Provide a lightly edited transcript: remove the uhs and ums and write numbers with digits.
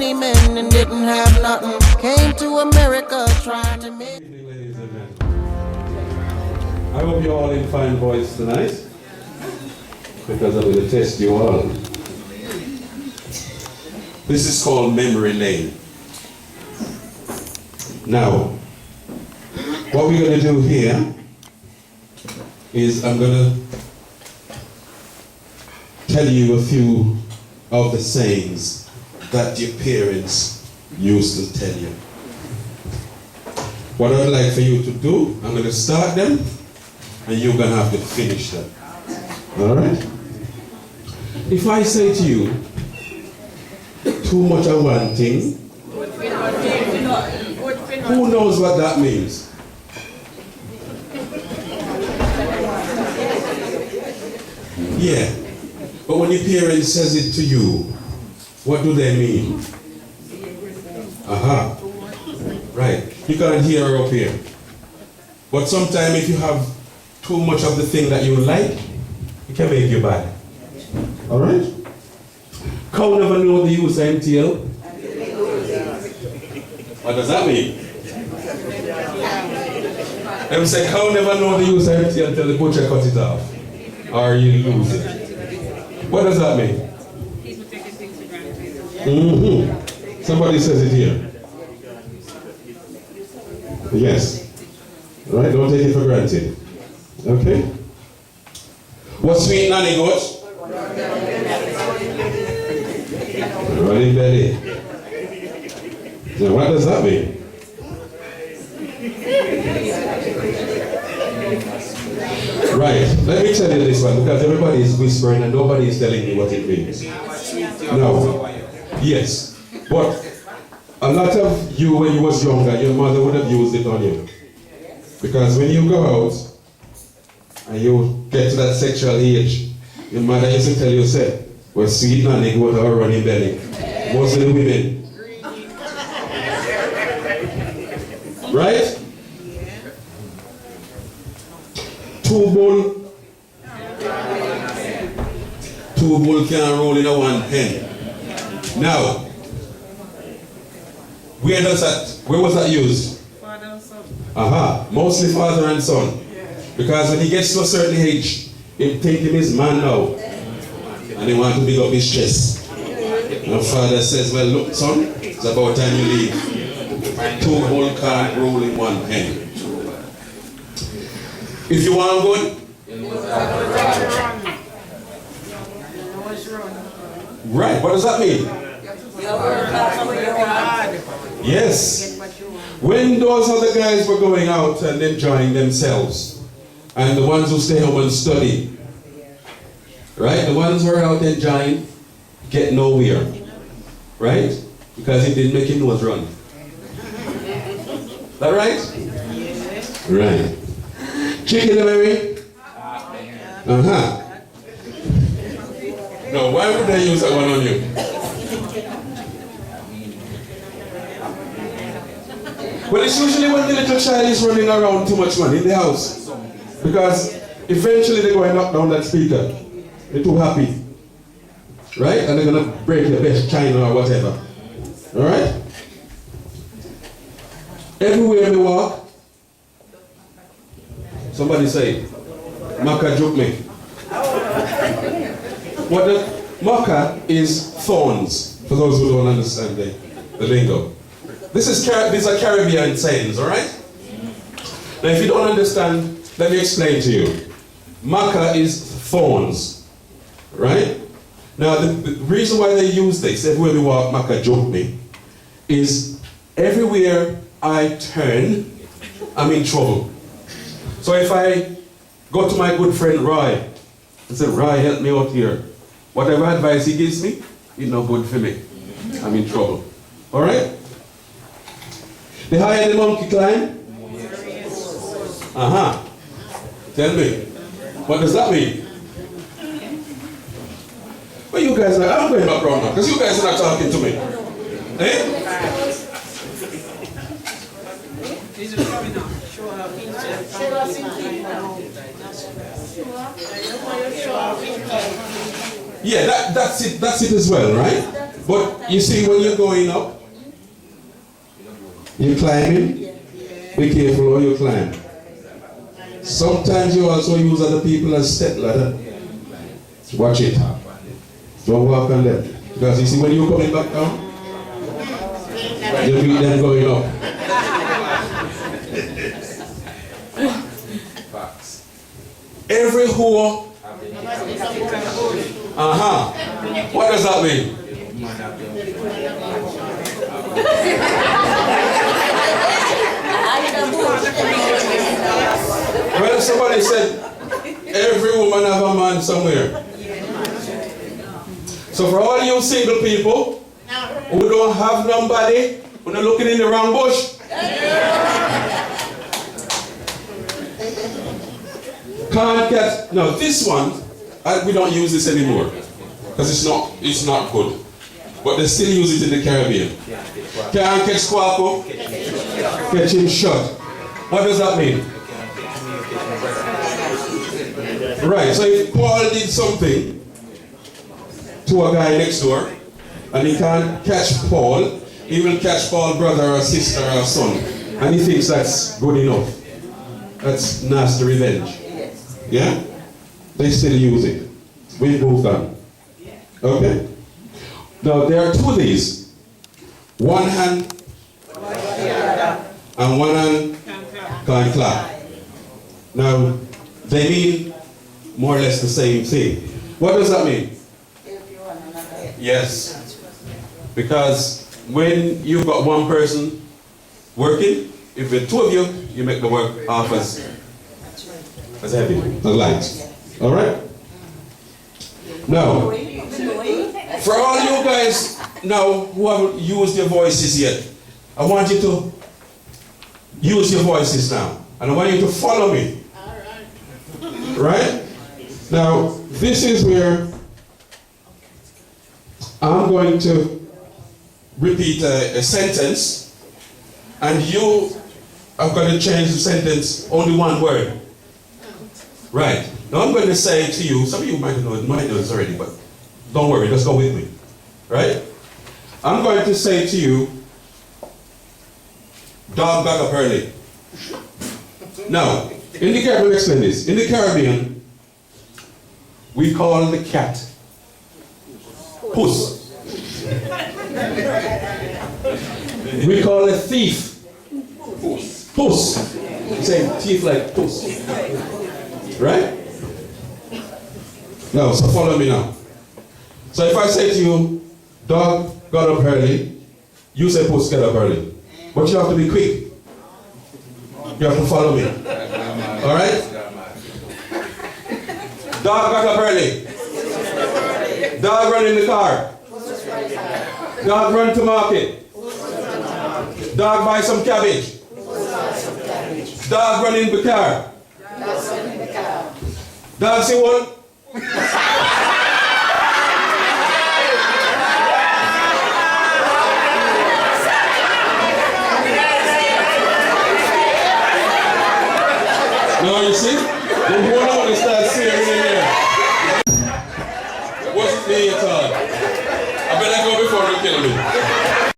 many men and didn't have nothing. Came to America trying to make. Good evening, ladies and gentlemen. I hope you're all in fine voice tonight, because I'm going to test you all. This is called Memory Lane. Now, what we're going to do here is I'm going to tell you a few of the sayings that your parents used to tell you. What I'd like for you to do, I'm going to start them, and you're going to have to finish them. All right? If I say to you, too much of one thing, who knows what that means? Yeah. But when your parents says it to you, what do they mean? Aha. Right. You can't hear her up here. But sometimes if you have too much of the thing that you like, it can make you bad. Alright? Cow never know the use of MTL. What does that mean? Them say cow never know the use of MTL until the butcher cut it off. Or you lose it. What does that mean? People taking things for granted. Mm-hmm. Somebody says it here. Yes. Right? Don't take it for granted. Okay? What's sweet nanny goat? Running belly. Now what does that mean? Right. Let me tell you this one, because everybody is whispering and nobody is telling me what it means. No. Yes. But a lot of you, when you was younger, your mother would have used it on you. Because when you go out and you get to that sexual age, your mother used to tell you, say, well, sweet nanny go to her running belly. Most of the women. Right? Two bull can roll in a one pen. Now, where was that used? Father and son. Aha, mostly father and son. Because when he gets to a certain age, he think him his man now. And he want to big up his chest. And father says, well look son, it's about time you leave. Two bull can't roll in one pen. If you want good, right, what does that mean? Yes. When those other guys were going out and enjoying themselves, and the ones who stay home and study, right? The ones who are out enjoying get nowhere, right? Because it didn't make him nose run. Is that right? Right. Chicken, baby? Uh-huh. No, why would they use that one on you? Well, it's usually when the little child is running around too much money in the house. Because eventually they're going to knock down that speaker. They're too happy. Right? And they're going to break the best china or whatever. Alright? Everywhere they walk, somebody say, Maka joke me. What the Maka is thorns, for those who don't understand the lingo. These are Caribbean sayings, alright? Now if you don't understand, let me explain to you. Maka is thorns, right? Now the reason why they use this, everywhere we walk, Maka joke me, is everywhere I turn, I'm in trouble. So if I go to my good friend Roy and say, Roy, help me out here. Whatever advice he gives me, it's no good for me. I'm in trouble. Alright? The higher the monkey climb? Aha. Tell me. What does that mean? Well, you guys are, I'm going back around now, because you guys are not talking to me. Eh? Yeah, that's it as well, right? But you see, when you're going up, you're climbing. Be careful how you climb. Sometimes you also use other people as step ladder. Watch it. Don't walk on them. Because you see, when you're coming back down, you meet them going up. Every whore. What does that mean? Well, somebody said every woman have a man somewhere. So for all you single people who don't have nobody, who are looking in the wrong bush, can't get. Now this one, we don't use this anymore because it's not good. But they still use it in the Caribbean. Can't catch Quaco, catch him shot. What does that mean? Right, so if Paul did something to a guy next door and he can't catch Paul, he will catch Paul's brother or sister or son. And he thinks that's good enough. That's nasty revenge. Yeah? They still use it. We've moved on. Okay? Now there are two of these. One hand and one hand can't clap. Now they mean more or less the same thing. What does that mean? Yes. Because when you've got one person working, if the two of you, you make the work half as heavy, as light. Alright? Now, for all you guys now who haven't used your voices yet, I want you to use your voices now. And I want you to follow me. Right? Now, this is where I'm going to repeat a sentence, and you are going to change the sentence only one word. Right. Now I'm going to say to you, some of you might know this already, but don't worry, just go with me. Right? I'm going to say to you, dog back up early. Now, in the Caribbean, explain this. In the Caribbean, we call the cat puss. We call a thief puss. Same teeth like puss. Right? Now, so follow me now. So if I say to you, dog got up early, you say puss get up early. But you have to be quick. You have to follow me. Alright? Dog got up early. Dog run in the car. Dog run to market. Dog buy some cabbage. Dog run in the car. Dog see one. Now you see, the whole of it starts searing in here. What's the at all? I better go before they kill me.